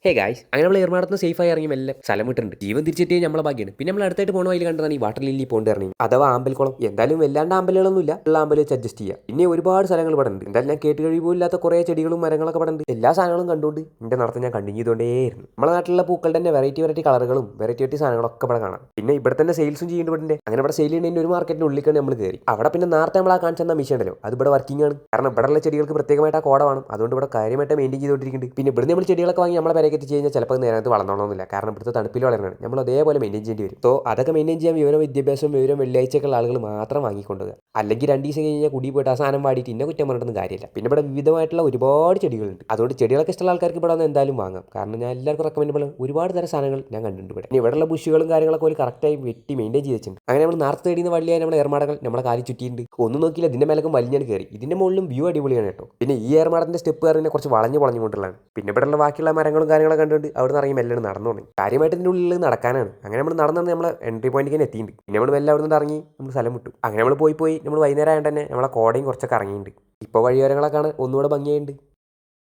Hey guys അങ്ങനെ നമ്മൾ ഏർമാടത്ത് സേഫായി ഇറങ്ങി മെല്ലെ സ്ഥലം വിട്ടിട്ടുണ്ട്. ജീവൻ തിരിച്ചിട്ട് നമ്മളെ ഭാഗ്യമാണ്. പിന്നെ നമ്മൾ അടുത്തായിട്ട് പോണ വഴി കണ്ടതാണ് ഈ വാട്ടർ ലില്ലി പോണ്ട് ഇറങ്ങി അഥവാ ആമ്പൽക്കുളം. എന്തായാലും വല്ലാണ്ട് ആമ്പലുകളൊന്നും ഇല്ല, ഉള്ള ആമ്പൽ വെച്ച് അഡ്ജസ്റ്റ് ചെയ്യുക. പിന്നെ ഒരുപാട് സ്ഥലങ്ങൾ ഇവിടെ ഉണ്ട്. എന്തായാലും ഞാൻ കേട്ട് കഴിവില്ലാത്ത കുറേ ചെടികളും മരങ്ങളൊക്കെ ഇവിടെ ഉണ്ട്. എല്ലാ സാധനങ്ങളും കണ്ടുകൊണ്ട് എന്റെ നടത്തം ഞാൻ കണ്ടിന്യൂ ചെയ്തുകൊണ്ടേയിരുന്നു. നമ്മുടെ നാട്ടിലുള്ള പൂക്കളുടെ തന്നെ വെറൈറ്റി കളറുകളും വെറൈറ്റി സാധനങ്ങളൊക്കെ ഇവിടെ കാണാം. പിന്നെ ഇവിടെ തന്നെ സെയിൽസും ചെയ്യുന്നുണ്ട്. അങ്ങനെ ഇവിടെ സെയിൽ ചെയ്യുന്നതിന് ഒരു മാർക്കറ്റിന്റെ ഉള്ളിലേക്കാണ് നമ്മൾ കയറി. അവിടെ പിന്നെ നേരത്തെ നമ്മൾ ആ കാണിച്ചെന്ന മിഷൻ ഉണ്ടല്ലോ, അത് ഇവിടെ വർക്കിംഗ് ആണ്. കാരണം ഇവിടെ ഉള്ള ചെടികൾക്ക് പ്രത്യേകമായിട്ട് ആ കോട വേണം. അതുകൊണ്ട് ഇവിടെ കാര്യമായിട്ട് മെയിൻറ്റെയിൻ ചെയ്തുകൊണ്ടിരിക്കുന്നുണ്ട്. പിന്നെ ഇവിടെ നമ്മൾ ചെടികളൊക്കെ വാങ്ങി നമ്മളെ പേരൊക്കെ എത്തിച്ച് കഴിഞ്ഞാൽ ചിലപ്പോൾ നേരത്തെ വളർന്നോണമെന്നില്ല. കാരണം ഇവിടുത്തെ തണുപ്പിൽ വളരണം, നമ്മൾ അതേപോലെ മെയിൻറ്റെയിൻ ചെയ്യേണ്ടി വരും. സോ അതൊക്കെ മെയിൻറ്റെയിൻ ചെയ്യാൻ വിദ്യാഭ്യാസം വെള്ളിയാഴ്ചക്കുള്ള ആളുകൾ മാത്രം വാങ്ങിക്കൊണ്ടുപോകുക. അല്ലെങ്കിൽ 2 ദിവസം കഴിഞ്ഞാൽ കുടി പോയിട്ട് ആ സാധനം വാടിയിട്ട് ഇന്ന കുറ്റം പറഞ്ഞിട്ടൊന്നും കാര്യമില്ല. പിന്നെ ഇവിടെ വിവിധമായിട്ടുള്ള ഒരുപാട് ചെടികളുണ്ട്. അതുകൊണ്ട് ചെടികളൊക്കെ ഇഷ്ടമുള്ള ആൾക്കാർക്ക് ഇവിടെ വന്ന് എന്തായാലും വാങ്ങാം. കാരണം ഞാൻ എല്ലാവർക്കും റെക്കമെൻഡബിൾ ഒരുപാട് തരം സാധനങ്ങൾ ഞാൻ കണ്ടിട്ടുണ്ട് ഇവിടെ. ഇനി ഇവിടെയുള്ള ബുഷുകളും കാര്യങ്ങളൊക്കെ ഒരു കറക്റ്റായി വെട്ടി മെയിൻറ്റെയിൻ ചെയ്ത് വെച്ചിട്ടുണ്ട്. അങ്ങനെ നമ്മൾ നേരത്തെ തേടിയുന്ന വള്ളിയായി നമ്മുടെ ഏർമാടകൾ നമ്മളെ കാലി ചുറ്റിയിട്ടുണ്ട്. ഒന്നും നോക്കിയില്ല, ഇതിന്റെ മേലക്കും വലിഞ്ഞാണ് കയറി. ഇതിന്റെ മുകളിലും വ്യൂ അടിപൊളിയാണ് കേട്ടോ. പിന്നെ ഈ ഏർമാടത്തിന്റെ സ്റ്റെപ്പ് കയറിനെ കുറച്ച് വളഞ്ഞുകൊണ്ടുള്ളതാണ്. പിന്നെ ഇവിടെയുള്ള ബാക്കിയുള്ള മരങ്ങളും കാര്യങ്ങളൊക്കെ കണ്ടുകൊണ്ട് അവിടെ നിന്ന് ഇറങ്ങി മെല്ലെ നടന്നോണ്ട് കാര്യമായിട്ട് ഇതിൻ്റെ ഉള്ളിൽ നടക്കാനാണ്. അങ്ങനെ നമ്മൾ നടന്നു നമ്മൾ എൻട്രി പോയിന്റിലേക്ക് എത്തിയിട്ടുണ്ട്. പിന്നെ നമ്മൾ മെല്ലെ അവിടെ നിന്ന് ഇറങ്ങി നമ്മൾ സ്ഥലം വിട്ടു. അങ്ങനെ നമ്മൾ പോയി നമ്മൾ വൈകുന്നേരം ആയതുകൊണ്ട് തന്നെ നമ്മളെ കോടയും കുറച്ചൊക്കെ ഇറങ്ങിയിട്ടുണ്ട്. ഇപ്പോൾ വഴിയോരങ്ങളൊക്കെ ഒന്നുകൂടെ ഭംഗിയായിട്ടുണ്ട്.